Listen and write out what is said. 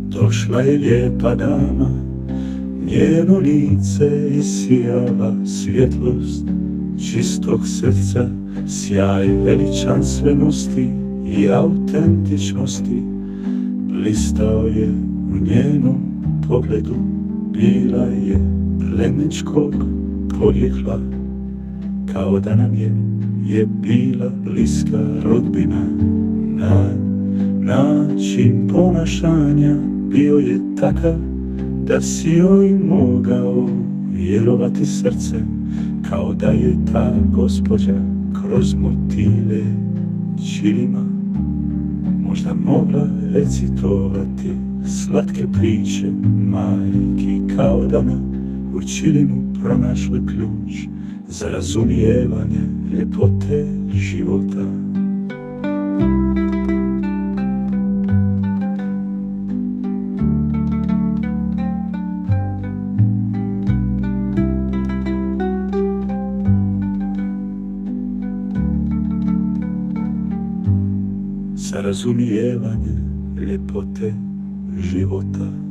Došla je lijepa dama, njeno lice isijava svjetlost čistog srca, sjaj veličanstvenosti i autentičnosti. Blistao je u njenom pogledu, bila je plemićkog porijekla, kao da nam je bila bliska rodbina. Način ponašanja bio je takav da si joj mogao vjerovati srcem, kao da je ta gospođa kroz motile čilima možda mogla recitovati slatke priče majki, kao da na u čilimu pronašli ključ za razumijevanje ljepote života. Za razumijevanje ljepote života.